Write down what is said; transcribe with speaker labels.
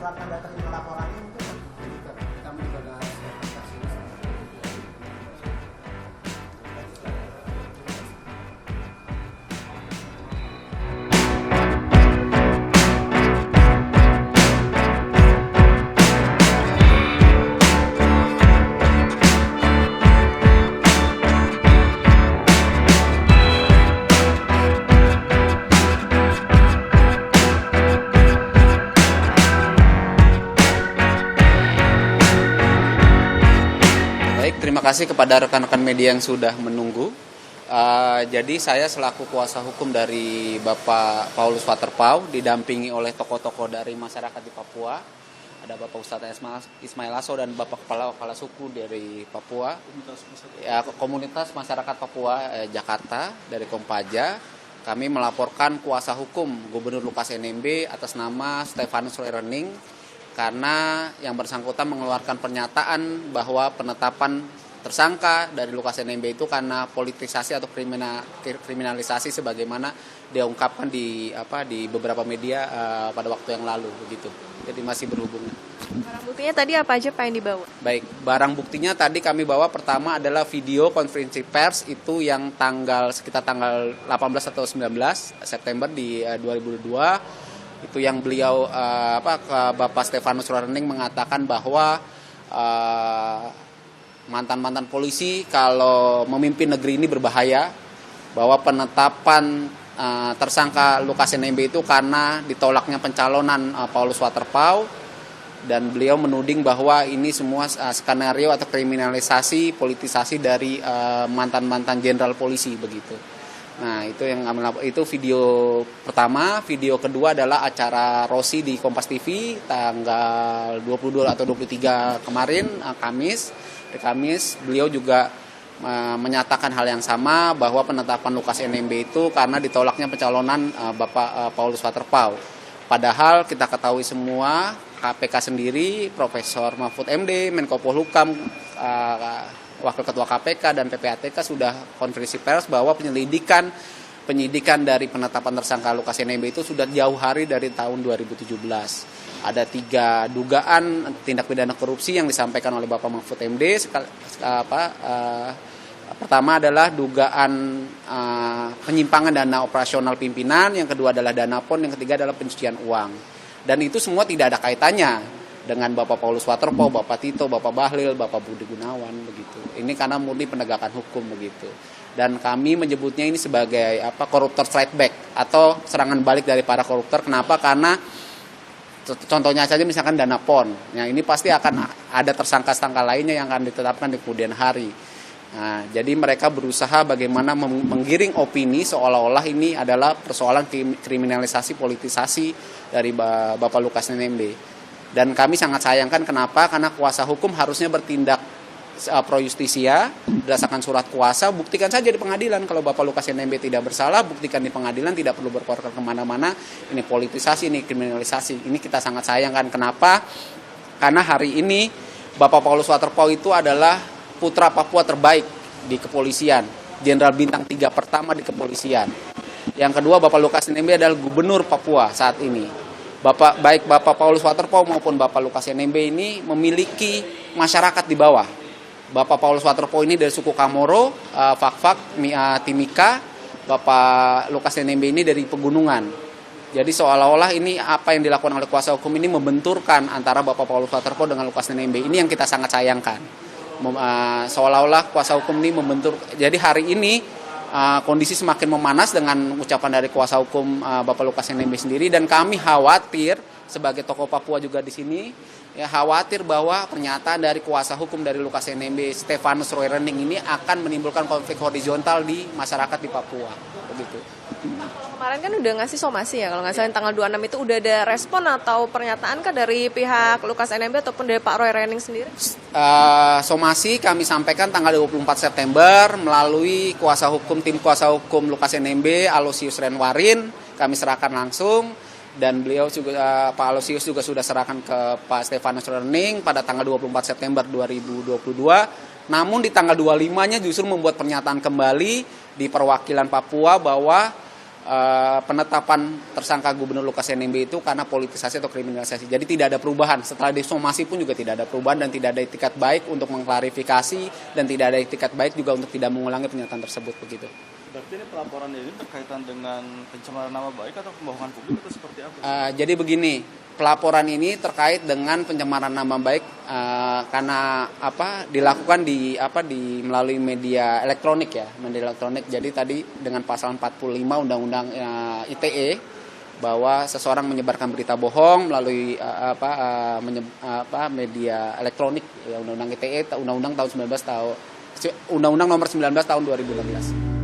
Speaker 1: akan datang laporannya mungkin
Speaker 2: kami juga ada kasus.
Speaker 3: Terima kasih kepada rekan-rekan media yang sudah menunggu. Jadi saya selaku kuasa hukum dari Bapak Paulus Waterpauw didampingi oleh tokoh-tokoh dari masyarakat di Papua. Ada Bapak Ustadz Ismail Aso dan Bapak Kepala Suku dari Papua. Komunitas Masyarakat Papua Jakarta dari Kompaja. Kami melaporkan kuasa hukum Gubernur Lukas NMB atas nama Stefanus Roy Rening karena yang bersangkutan mengeluarkan pernyataan bahwa penetapan tersangka dari Lukas NMB itu karena politisasi atau kriminalisasi sebagaimana diungkapkan di beberapa media pada waktu yang lalu begitu. Jadi masih berhubungan.
Speaker 4: Barang buktinya tadi apa aja Pak yang dibawa?
Speaker 3: Baik, barang buktinya tadi kami bawa pertama adalah video konferensi pers itu yang sekitar tanggal 18 atau 19 September di 2022. Itu yang beliau Bapak Stefanus Roy Rening mengatakan bahwa mantan-mantan polisi kalau memimpin negeri ini berbahaya, bahwa penetapan tersangka Lukas NMB itu karena ditolaknya pencalonan Paulus Waterpauw, dan beliau menuding bahwa ini semua skenario atau kriminalisasi politisasi dari mantan-mantan jenderal polisi begitu. Nah, itu video pertama. Video kedua adalah acara Rossi di Kompas TV tanggal 22 atau 23 kemarin, Kamis. Beliau juga menyatakan hal yang sama bahwa penetapan Lukas NMB itu karena ditolaknya pencalonan Bapak Paulus Waterpauw. Padahal kita ketahui semua KPK sendiri, Profesor Mahfud MD, Menko Polhukam, Wakil Ketua KPK dan PPATK sudah konferensi pers bahwa penyidikan dari penetapan tersangka Lukas NMB itu sudah jauh hari dari tahun 2017. Ada 3 dugaan tindak pidana korupsi yang disampaikan oleh Bapak Mahfud MD. Pertama adalah dugaan penyimpangan dana operasional pimpinan, yang kedua adalah dana pon, yang ketiga adalah pencucian uang. Dan itu semua tidak ada kaitannya dengan Bapak Paulus Waterpauw, Bapak Tito, Bapak Bahlil, Bapak Budi Gunawan begitu. Ini karena murni penegakan hukum begitu. Dan kami menyebutnya ini sebagai koruptor strike back atau serangan balik dari para koruptor. Kenapa? Karena contohnya saja misalkan dana pon. Nah, ini pasti akan ada tersangka-tersangka lainnya yang akan ditetapkan di kemudian hari. Nah, jadi mereka berusaha bagaimana menggiring opini seolah-olah ini adalah persoalan kriminalisasi politisasi dari Bapak Lukas NMB. Dan kami sangat sayangkan kenapa? Karena kuasa hukum harusnya bertindak pro justisia berdasarkan surat kuasa. Buktikan saja di pengadilan. Kalau Bapak Lukas NMB tidak bersalah, buktikan di pengadilan, tidak perlu berkorban kemana-mana. Ini politisasi, ini kriminalisasi. Ini kita sangat sayangkan. Kenapa? Karena hari ini Bapak Paulus Waterpauw itu adalah putra Papua terbaik di kepolisian, Jenderal Bintang 3 pertama di kepolisian. Yang kedua, Bapak Lukas NMB adalah Gubernur Papua saat ini. Baik Bapak Paulus Waterpauw maupun Bapak Lukas NMB ini memiliki masyarakat di bawah. Bapak Paulus Waterpauw ini dari suku Kamoro, Fak-Fak, Timika. Bapak Lukas NMB ini dari pegunungan. Jadi seolah-olah ini apa yang dilakukan oleh kuasa hukum ini membenturkan antara Bapak Paulus Waterpauw dengan Lukas NMB. Ini yang kita sangat sayangkan. Seolah-olah kuasa hukum ini membentur. Jadi hari ini kondisi semakin memanas dengan ucapan dari kuasa hukum Bapak Lukas NMB sendiri, dan kami khawatir sebagai tokoh Papua juga di sini khawatir bahwa pernyataan dari kuasa hukum dari Lukas NMB Stefanus Roy Rening ini akan menimbulkan konflik horizontal di masyarakat di Papua begitu.
Speaker 4: Kemarin kan udah ngasih somasi ya, kalau nggak salah tanggal 26 itu udah ada respon atau pernyataan kan dari pihak Lukas NMB ataupun dari Pak Roy Rening sendiri?
Speaker 3: Somasi kami sampaikan tanggal 24 September melalui tim kuasa hukum Lukas NMB, Aloysius Renwarin, kami serahkan langsung, dan beliau juga Pak Aloysius juga sudah serahkan ke Pak Stefanus Roy Rening pada tanggal 24 September 2022. Namun di tanggal 25-nya justru membuat pernyataan kembali di perwakilan Papua bahwa penetapan tersangka Gubernur Lukas NMB itu karena politisasi atau kriminalisasi. Jadi tidak ada perubahan. Setelah disomasi pun juga tidak ada perubahan dan tidak ada itikat baik untuk mengklarifikasi dan tidak ada itikat baik juga untuk tidak mengulangi pernyataan tersebut begitu.
Speaker 1: Berarti ini pelaporan ini berkaitan dengan pencemaran nama baik atau kebohongan publik atau seperti apa?
Speaker 3: Jadi begini, pelaporan ini terkait dengan pencemaran nama baik karena dilakukan di melalui media elektronik ya, media elektronik. Jadi tadi dengan pasal 45 Undang-Undang ITE bahwa seseorang menyebarkan berita bohong melalui media elektronik ya, Undang-Undang ITE, Undang-Undang Nomor 19 tahun 2016.